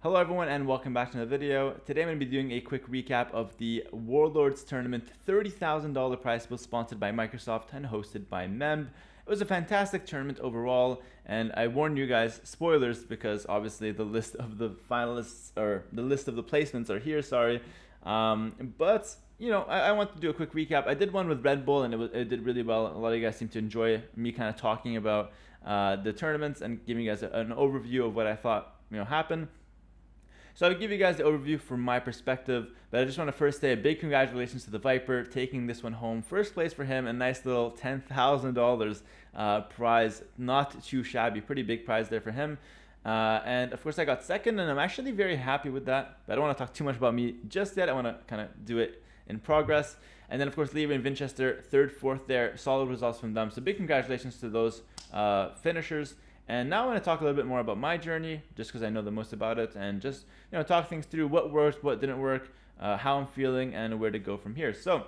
Hello everyone and welcome back to another video. Today I'm going to be doing a quick recap of the Warlords tournament, $30,000 prize pool sponsored by Microsoft and hosted by MEMB. It was a fantastic tournament overall, and I warn you guys, spoilers, because obviously the list of the finalists, or the list of the placements are here, sorry. But, you know, I want to do a quick recap. I did one with Red Bull and it did really well. A lot of you guys seem to enjoy me kind of talking about the tournaments and giving you guys an overview of what I thought, happened. So I'll give you guys the overview from my perspective, but I just want to first say a big congratulations to the Viper taking this one home. First place for him, a nice little $10,000 prize, not too shabby, pretty big prize there for him. And of course I got second, and I'm actually very happy with that, but I don't want to talk too much about me just yet. I want to kind of do it in progress. And then of course Leary and Winchester, third, fourth there, solid results from them. So big congratulations to those finishers. And now I want to talk a little bit more about my journey, just because I know the most about it, and just talk things through what worked, what didn't work, how I'm feeling, and where to go from here. So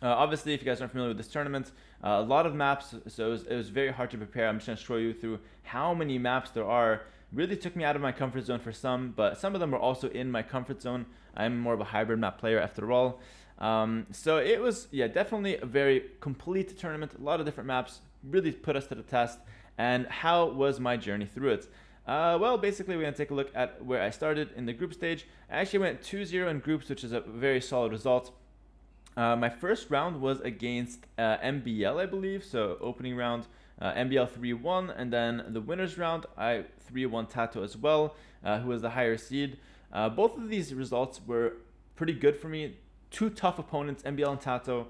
obviously, if you guys aren't familiar with this tournament, a lot of maps, so it was very hard to prepare. I'm just going to show you through how many maps there are. Really took me out of my comfort zone for some, but some of them were also in my comfort zone. I'm more of a hybrid map player after all. So it was, definitely a very complete tournament. A lot of different maps really put us to the test. And how was my journey through it? Well, basically, we're going to take a look at where I started in the group stage. I actually went 2-0 in groups, which is a very solid result. My first round was against MBL, I believe, so opening round, MBL 3-1, and then the winner's round, I 3-1 Tato as well, who was the higher seed. Both of these results were pretty good for me. Two tough opponents, MBL and Tato.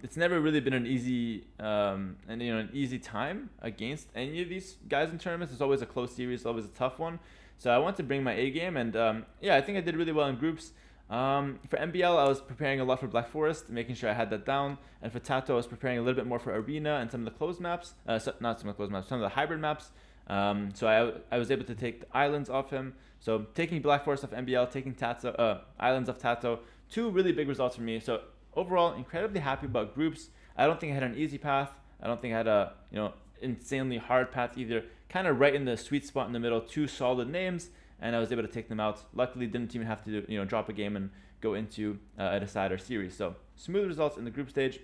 It's never really been an easy an easy time against any of these guys in tournaments. It's always a close series, it's always a tough one. So I want to bring my A game, and I think I did really well in groups. For MBL, I was preparing a lot for Black Forest, making sure I had that down. And for Tato, I was preparing a little bit more for Arena and some of the closed maps. Not some of the closed maps, some of the hybrid maps. So I was able to take the islands off him. So taking Black Forest off MBL, taking Tato, islands off Tato, two really big results for me. So overall, incredibly happy about groups. I don't think I had an easy path. I don't think I had a insanely hard path either. Kind of right in the sweet spot in the middle. Two solid names, and I was able to take them out. Luckily, didn't even have to drop a game and go into a decider series. So smooth results in the group stage.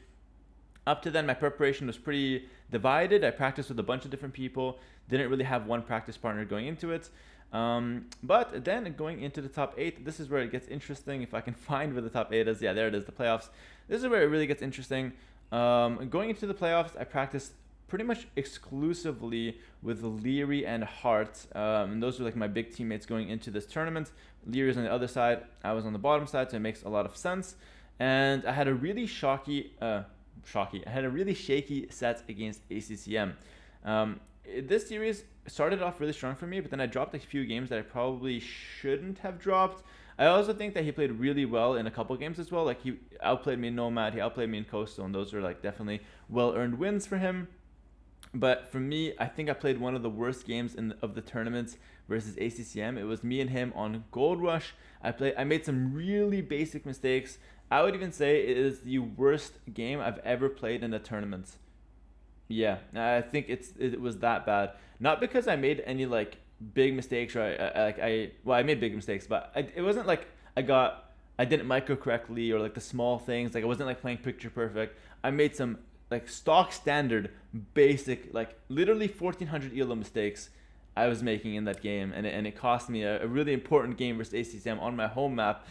Up to then, my preparation was pretty divided. I practiced with a bunch of different people. Didn't really have one practice partner going into it. But then going into the top 8, this is where it gets interesting. If I can find where the top 8 is, there it is, the playoffs. This is where it really gets interesting. Going into the playoffs, I practiced pretty much exclusively with Leary and Hart, and those were like my big teammates going into this tournament. Leary's on the other side, I was on the bottom side, so it makes a lot of sense. And I had a really I had a really shaky set against ACCM. This series started off really strong for me, but then I dropped a few games that I probably shouldn't have dropped. I also think that he played really well in a couple games as well. Like, he outplayed me in Nomad, he outplayed me in Coastal, and those are like definitely well-earned wins for him. But for me, I think I played one of the worst games of the tournaments versus ACCM. It was me and him on Gold Rush. I made some really basic mistakes. I would even say it is the worst game I've ever played in a tournament. Yeah, I think it was that bad. Not because I made any like big mistakes, or I made big mistakes, but it wasn't like I didn't micro correctly, or like the small things. Like, I wasn't like playing picture perfect. I made some like stock standard basic, like literally 1400 ELO mistakes I was making in that game, and it cost me a really important game versus ACCM on my home map.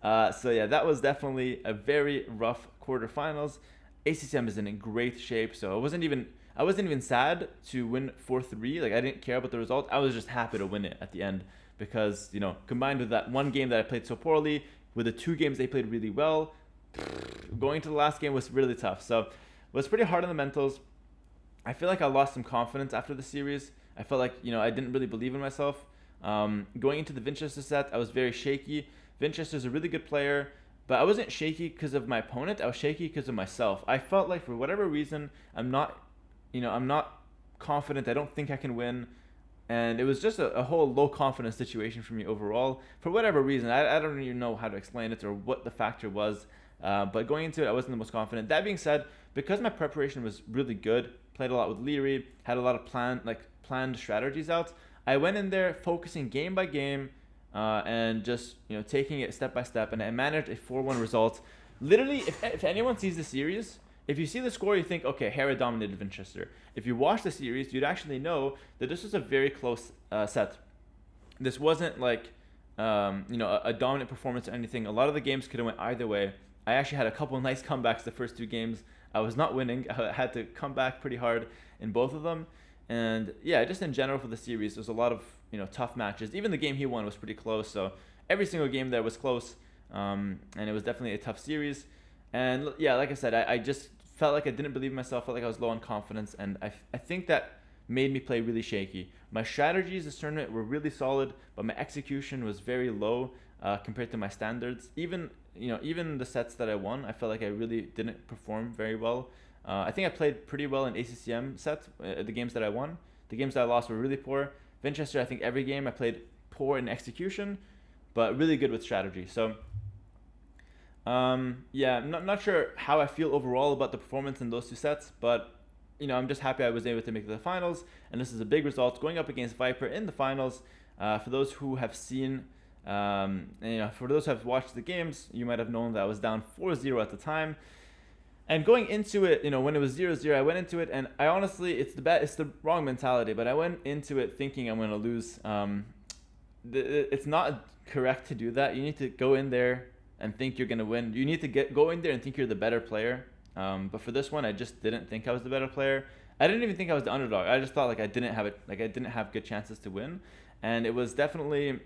So yeah, that was definitely a very rough quarterfinals. ACCM is in great shape, so I wasn't even sad to win 4-3. Like, I didn't care about the result. I was just happy to win it at the end, because combined with that one game that I played so poorly, with the two games they played really well, going to the last game was really tough. So it was pretty hard on the mentals. I feel like I lost some confidence after the series. I felt like I didn't really believe in myself. Going into the Winchester set, I was very shaky. Winchester's a really good player, but I wasn't shaky because of my opponent. I was shaky because of myself. I felt like for whatever reason, I'm not confident. I don't think I can win. And it was just a whole low confidence situation for me overall. For whatever reason, I don't even know how to explain it or what the factor was. But going into it, I wasn't the most confident. That being said, because my preparation was really good, played a lot with Leary, had a lot of planned strategies out, I went in there focusing game by game, and just taking it step by step. And I managed a 4-1 result. Literally, if anyone sees the series, if you see the score, you think, okay, Hera dominated Winchester. If you watch the series, you'd actually know that this was a very close set. This wasn't like a dominant performance or anything. A lot of the games could have went either way. I actually had a couple nice comebacks the first 2 games. I was not winning. I had to come back pretty hard in both of them. And yeah, just in general for the series, there's a lot of tough matches. Even the game he won was pretty close. So every single game there was close, and it was definitely a tough series. And yeah, like I said, I just felt like I didn't believe in myself. Felt like I was low on confidence, and I think that made me play really shaky. My strategies this tournament were really solid, but my execution was very low compared to my standards. Even the sets that I won, I felt like I really didn't perform very well. I think I played pretty well in ACCM sets, the games that I won. The games that I lost were really poor. Winchester, I think every game I played poor in execution, but really good with strategy. So yeah, I'm not sure how I feel overall about the performance in those 2 sets, but I'm just happy I was able to make the finals, and this is a big result going up against Viper in the finals. For those who have seen, for those who have watched the games, you might have known that I was down 4-0 at the time. And going into it, when it was 0-0, I went into it, and I honestly, it's the wrong mentality, but I went into it thinking I'm going to lose. It's not correct to do that. You need to go in there and think you're going to win. You need to go in there and think you're the better player. But for this one, I just didn't think I was the better player. I didn't even think I was the underdog. I just thought I didn't have good chances to win, and it was definitely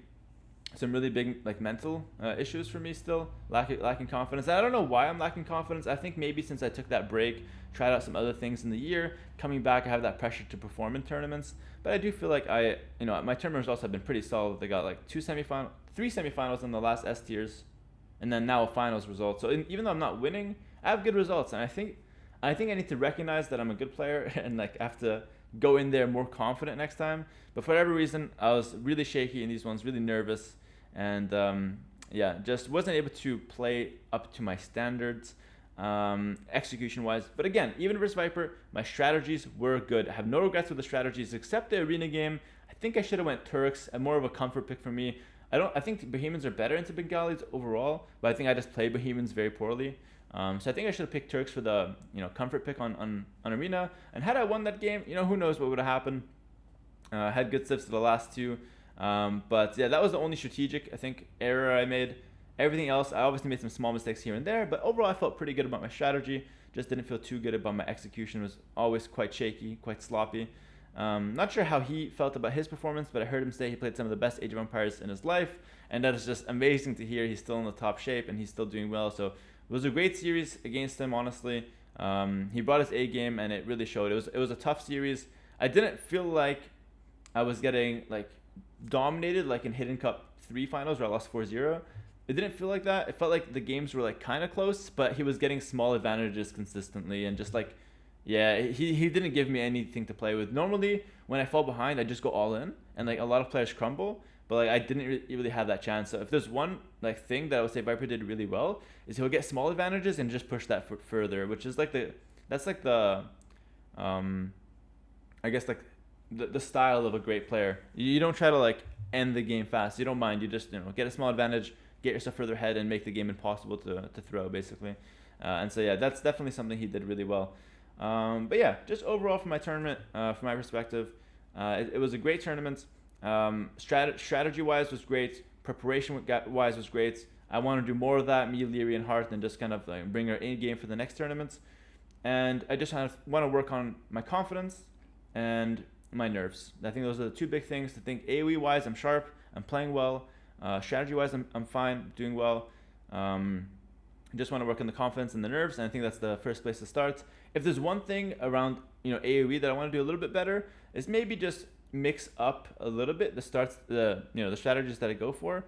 some really big mental issues for me still, lacking confidence. And I don't know why I'm lacking confidence. I think maybe since I took that break, tried out some other things in the year, coming back, I have that pressure to perform in tournaments. But I do feel like my tournament results have been pretty solid. They got 3 semifinals in the last S tiers, and then now a finals result. So even though I'm not winning, I have good results, and I think I need to recognize that I'm a good player and I have to go in there more confident next time. But for whatever reason, I was really shaky in these ones, really nervous. And yeah, just wasn't able to play up to my standards execution wise. But again, even versus Viper, my strategies were good. I have no regrets with the strategies except the arena game. I think I should have went Turks, and more of a comfort pick for me. I think Bohemians are better into Bengalis overall, but I think I just play Bohemians very poorly. So I think I should have picked Turks for the comfort pick on arena. And had I won that game, who knows what would have happened. Had good sips to the last 2. But yeah, that was the only strategic, I think, error I made. Everything else, I obviously made some small mistakes here and there, but overall I felt pretty good about my strategy. Just didn't feel too good about my execution. It was always quite shaky, quite sloppy. Not sure how he felt about his performance, but I heard him say he played some of the best Age of Empires in his life, and that is just amazing to hear. He's still in the top shape and he's still doing well. So it was a great series against him, honestly. He brought his A game and it really showed. It was a tough series. I didn't feel like I was getting dominated in Hidden Cup 3 finals where I lost 4-0. It didn't feel like that. It felt like the games were kind of close, but he was getting small advantages consistently, and just yeah, he didn't give me anything to play with. Normally when I fall behind, I just go all in, and a lot of players crumble, but I didn't really have that chance. So if there's one thing that I would say Viper did really well, is he'll get small advantages and just push that further, which is the I guess the style of a great player. You don't try to end the game fast. You don't mind. You just get a small advantage, get yourself further ahead, and make the game impossible to throw, basically. And so yeah, that's definitely something he did really well. But yeah, just overall from my tournament, from my perspective, it was a great tournament. Strategy wise was great. Preparation wise was great. I want to do more of that, me, Leary, and Hart, and just kind of bring our A game for the next tournaments. And I just want to work on my confidence and my nerves. I think those are the 2 big things to think. AoE wise, I'm sharp, I'm playing well. Strategy wise, I'm fine, doing well. Just want to work on the confidence and the nerves, and I think that's the first place to start. If there's one thing around AoE that I want to do a little bit better, is maybe just mix up a little bit the strategies that I go for.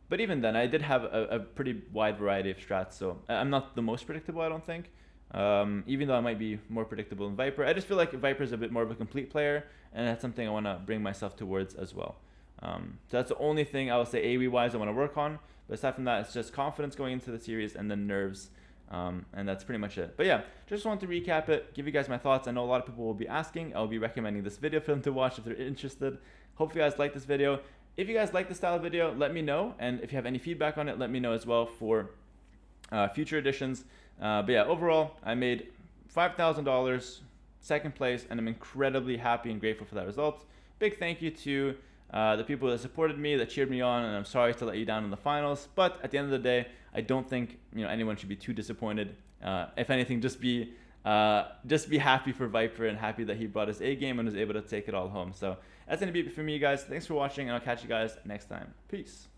But even then, I did have a pretty wide variety of strats, so I'm not the most predictable, I don't think. Even though I might be more predictable in Viper, I just feel like Viper is a bit more of a complete player, and that's something I want to bring myself towards as well. So that's the only thing I would say AoE wise I want to work on. But aside from that, it's just confidence going into the series, and then nerves, and that's pretty much it. But yeah, just want to recap it, give you guys my thoughts. I know a lot of people will be asking. I'll be recommending this video for them to watch if they're interested. Hopefully you guys like this video. If you guys like this style of video, let me know. And if you have any feedback on it, let me know as well for future editions. But yeah, overall, I made $5,000, second place, and I'm incredibly happy and grateful for that result. Big thank you to the people that supported me, that cheered me on, and I'm sorry to let you down in the finals. But at the end of the day, I don't think anyone should be too disappointed. If anything, just be happy for Viper and happy that he brought his A game and was able to take it all home. So that's gonna be it for me, guys. Thanks for watching, and I'll catch you guys next time. Peace.